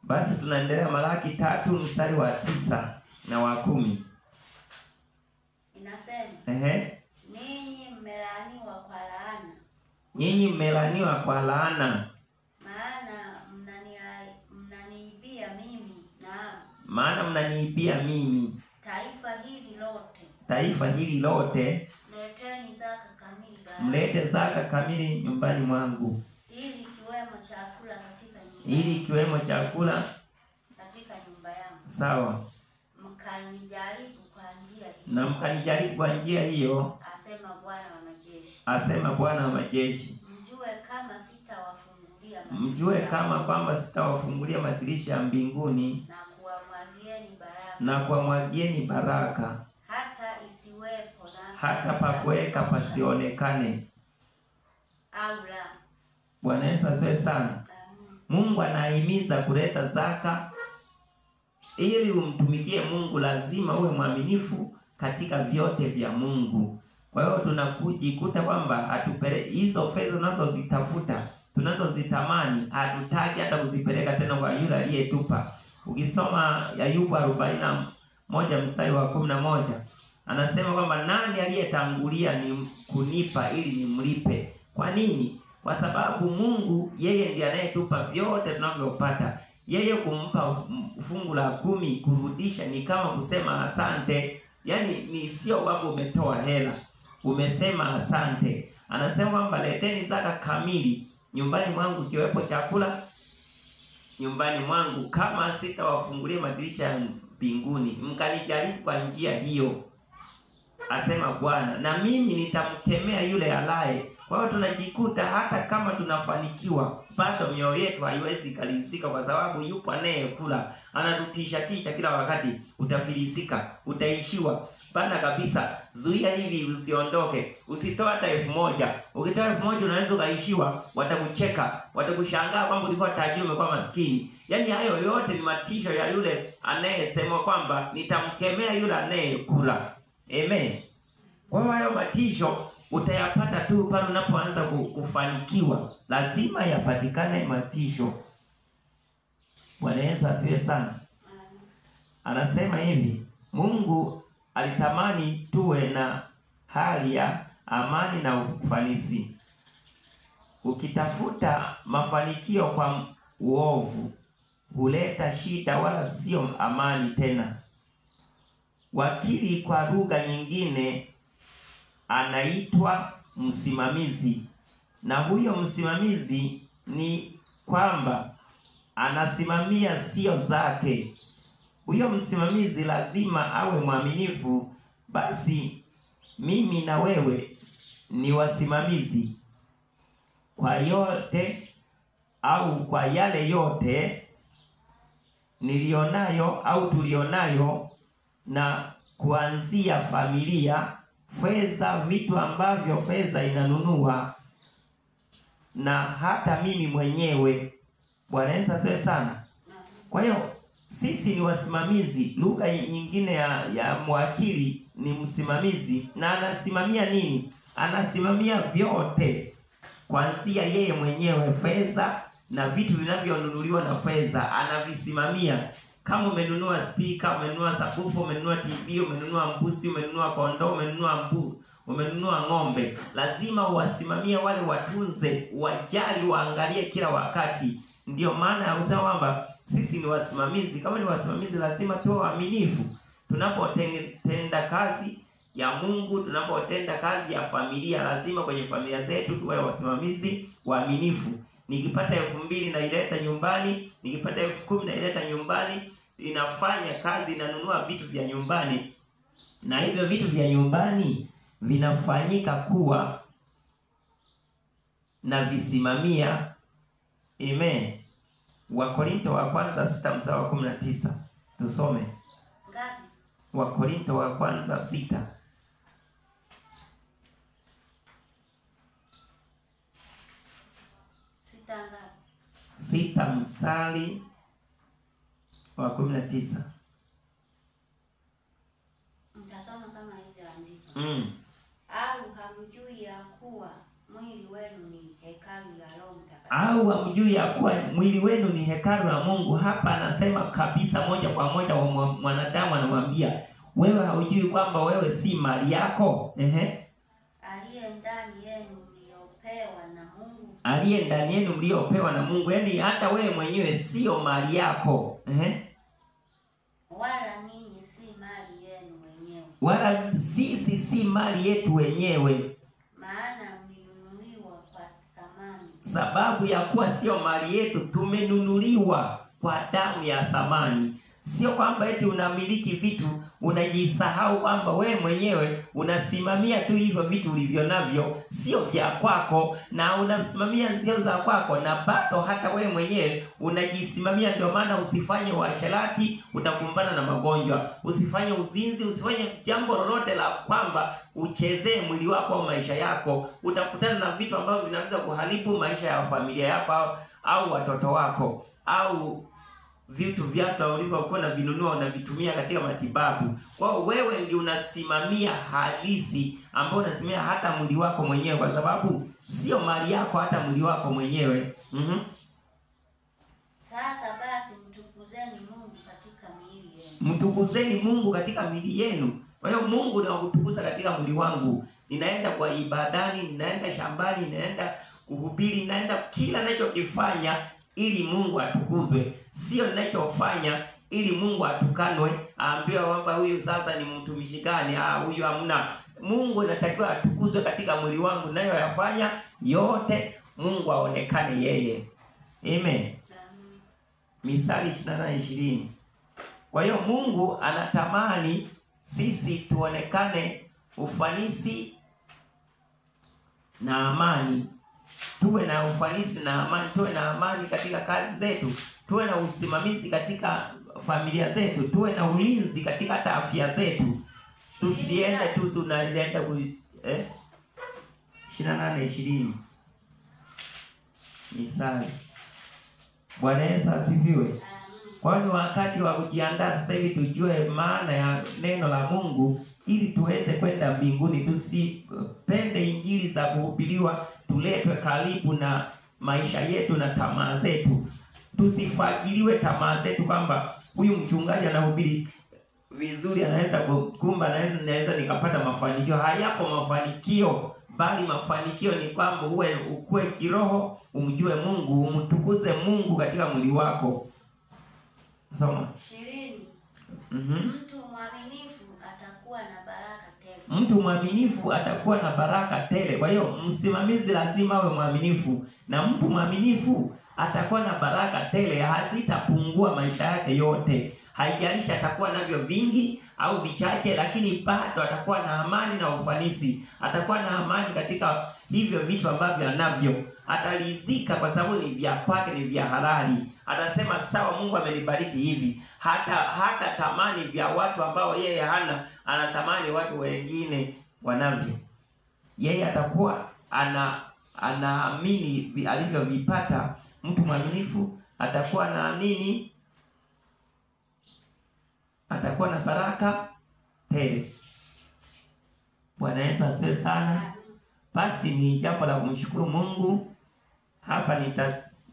Basi tunaendelea Malaki 3 mstari wa 9 na wa 10. Inasema, ninyi mmelaaniwa kwa laana. Nyinyi mmelaaniwa kwa laana. Maana mnaniibia mimi, maana mnaniibia mimi. Taifa hili lote. Mlete zaka kamili nyumbani mwangu. Ili kiwemo chakula katika nyumba yangu. Sawa. Mkanijaribu kwa njia hiyo. Na mkanijaribu kwa njia hiyo. Asema Bwana wa majeshi. Mjue kama kwamba sitawafungulia madirisha ya mbinguni na kuwamwagieni baraka hata pakuweka pasionekane. Bwana Yesu asifiwe sana. Mungu anahimiza kuleta zaka. Ili umtumikie Mungu lazima uwe mwaminifu katika vyote vya Mungu. Kwa hiyo tunakujikuta kwamba hatupeleki hizo fedha tunazozitafuta, tunazozitamani, hatutaki hata kuzipeleka tena kwa yule aliyetupa. Ukisoma Ayubu 41 mstari wa 11, anasema kwamba nani aliyetangulia ni kunipa ili nimlipe? Kwa nini? Kwa sababu Mungu yeye ndiye anayetupa vyote tunavyopata. Yeye kumpa fungu la 10 kurudisha ni kama kusema asante. Yaani ni sio kwamba umetoa hela, umesema asante. Anasema kwamba leteni zaka kamili nyumbani mwangu, kiwepo chakula nyumbani mwangu, kama sitawafungulia madirisha ya mbinguni mkanijaribu kwa njia hiyo, asema Bwana, na mimi nitamkemea yule alaye. Kwa hiyo tunajikuta hata kama tunafanikiwa bado mioyo yetu haiwezi kalizika, kwa sababu yupo anayekula anatutisha kila wakati, utafilisika, utaishiwa. Bana kabisa, zuia hivi usiondoke. Usitoa hata 1000. Ukitoa 1000 unaweza ukaishiwa, watakucheka, watakushangaa kwamba ulikuwa tajiri umekuwa maskini. Yaani hayo yote ni matisho ya yule anayesema kwamba nitamkemea yule anayekula. Amen. Kwa hiyo hayo matisho utayapata tu pale unapoanza kufanikiwa. Lazima yapatikane matisho. Bwana Yesu asifiwe sana. Anasema hivi, Mungu alitamani tuwe na hali ya amani na ufanisi. Ukitafuta mafanikio kwa uovu huleta shida wala sio amani tena. Wakili kwa lugha nyingine anaitwa msimamizi. Na huyo msimamizi ni kwamba anasimamia sio zake. Huyo msimamizi lazima awe mwaminifu. Basi mimi na wewe ni wasimamizi kwa yote au kwa yale yote nilionayo au tulionayo, na kuanzia familia, fedha, vitu ambavyo fedha inanunua, na hata mimi mwenyewe. Bwana Yesu asifiwe sana. Kwa hiyo sisi ni wasimamizi. Lugha nyingine ya mwakili ni msimamizi. Na anasimamia nini? Anasimamia vyote, kuanzia yeye mwenyewe, fedha na vitu vinavyonunuliwa na fedha anavisimamia. Kama umenunua speaker, umenunua sabufa, umenunua TV, umenunua mbuzi, umenunua kondoo, umenunua ng'ombe, lazima uwasimamie wale, watunze, wajali, waangalie kila wakati. Ndio maana usema kwamba sisi ni wasimamizi. Kama ni wasimamizi lazima tuwe waaminifu. Tunapotenda kazi ya Mungu, tunapotenda kazi ya familia, lazima kwenye familia zetu tuwe wasimamizi waaminifu. Nikipata 2000 naileta nyumbani, nikipata 10,000 naileta nyumbani, inafanya kazi, inanunua vitu vya nyumbani, na hivyo vitu vya nyumbani vinafanyika kuwa na visimamia. Amen. Wakorintho wa kwanza 6 mstari wa 19. Tusome. Ngapi? Wakorintho wa kwanza 6. 6 mstari wa 19. Mtasoma kama hivyo andiko. Au hamjui ya kuwa mwili wenu ni hekalu la Roho Mtakatifu Au hamjui ya kuwa mwili wenu ni hekalu la Mungu? Hapa anasema kabisa moja kwa moja wa mwanadamu, anamwambia wewe haujui kwamba wewe si mali yako? Aliye ndani yenu mliopewa na Mungu. Aliye ndani yenu mliopewa na Mungu. Yaani hata wewe mwenyewe sio mali yako. Wala ninyi si mali yenu wenyewe. Wala sisi si mali yetu wenyewe. Maana mlinunuliwa kwa thamani. Sababu ya kuwa sio mali yetu, tumenunuliwa kwa damu ya thamani. Sio kwamba eti unamiliki vitu unajisahau kwamba wewe mwenyewe unasimamia tu hivyo vitu ulivyo navyo, sio vya kwako, na unasimamia sio za kwako, na bado hata wewe mwenyewe unajisimamia. Ndio maana usifanye uasherati, utakumbana na magonjwa. Usifanye uzinzi, usifanye jambo lolote la kwamba uchezee mwili wako au maisha yako. Utakutana na vitu ambavyo vinaweza kuharibu maisha ya familia yako au watoto wako, au vitu vyako ulivyokuwa na vinunua unavitumia katika matibabu. Kwa hiyo wewe ndio unasimamia halisi, ambao unasimamia hata mwili wako mwenyewe, kwa sababu sio mali yako hata mwili wako mwenyewe. Sasa basi mtukuzeni Mungu katika miili yenu. Mtukuzeni Mungu katika miili yenu. Kwa hiyo Mungu ni wakutukuza katika mwili wangu. Ninaenda kwa ibadani, ninaenda shambani, ninaenda kuhubiri, ninaenda kila ninachokifanya ili Mungu atukuzwe. Sio ninachofanya ili Mungu atukanwe, aambiwe kwamba huyu sasa ni mtumishi gani, huyu hamna. Mungu inatakiwa atukuzwe katika mwili wangu ninayoyafanya yote, Mungu aonekane yeye. Amen. Misali 28:20. Kwa hiyo Mungu anatamani sisi tuonekane ufanisi na amani. Tuwe na ufanisi na amani, tuwe na amani katika kazi zetu, tuwe na usimamizi katika familia zetu, tuwe na ulinzi katika hata afya zetu. Tusiende tu tunaenda 28:20. Misali. Bwana Yesu asifiwe. Kwa hiyo wakati wa kujiandaa sasa hivi tujue maana ya neno la Mungu ili tuweze kwenda mbinguni. Tusipende injili za kuhubiriwa tuletwe karibu na maisha yetu na tamaa zetu. Tusifagiliwe tamaa zetu kwamba huyu mchungaji anahubiri vizuri, anaweza kumba, naweza nikapata mafanikio. Hayapo mafanikio, bali mafanikio ni kwamba ukue kiroho, umjue Mungu, umtukuze Mungu katika mwili wako. Soma. 20. Mtu mwaminifu atakuwa na baraka tele. Mtu mwaminifu atakuwa na baraka tele. Kwa hiyo msimamizi lazima awe mwaminifu, na mtu mwaminifu atakuwa na baraka tele, hazitapungua maisha yake yote. Haijalishi atakuwa navyo vingi au vichache, lakini bado atakuwa na amani na ufanisi. Atakuwa na amani katika hivyo vitu ambavyo anavyo. Ataridhika kwa sababu ni vya kwake, ni vya halali. Atasema sawa, Mungu amenibariki hivi. Hata tamani vya watu ambao yeye hana, anatamani watu wengine wanavyo. Yeye atakuwa anaamini alivyovipata. Mtu mwaminifu atakuwa naamini, atakuwa na baraka tele. Bwana Yesu asifiwe sana. Basi ni jambo la kumshukuru Mungu. Hapa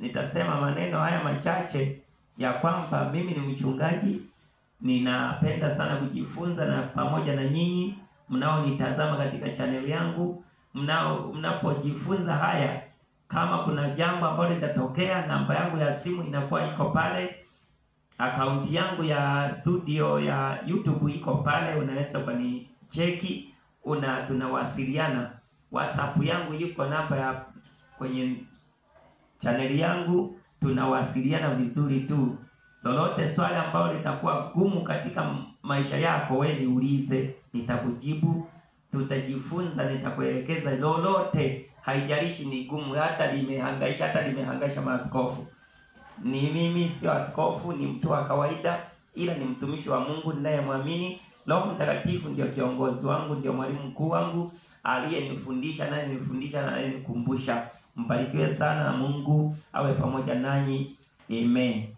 nitasema maneno haya machache ya kwamba mimi ni mchungaji, ninapenda sana kujifunza na pamoja na nyinyi mnaonitazama katika channel yangu. Mnapojifunza haya, kama kuna jambo ambalo litatokea, namba yangu ya simu inakuwa iko pale. Akaunti yangu ya studio ya YouTube iko pale, unaweza kunicheki, tunawasiliana. WhatsApp yangu yuko namba ya kwenye channel yangu, tunawasiliana vizuri tu. Lolote swali ambalo litakuwa gumu katika maisha yako, wewe niulize, nitakujibu. Tutajifunza, nitakuelekeza lolote, haijalishi ni gumu, hata limehangaisha maaskofu. Ni mimi sio askofu, ni mtu wa kawaida, ila ni mtumishi wa Mungu ninayemwamini. Roho Mtakatifu ndio kiongozi wangu, ndio mwalimu mkuu wangu, aliyenifundisha na anyenikumbusha. Mbarikiwe sana na Mungu awe pamoja nanyi. Amen.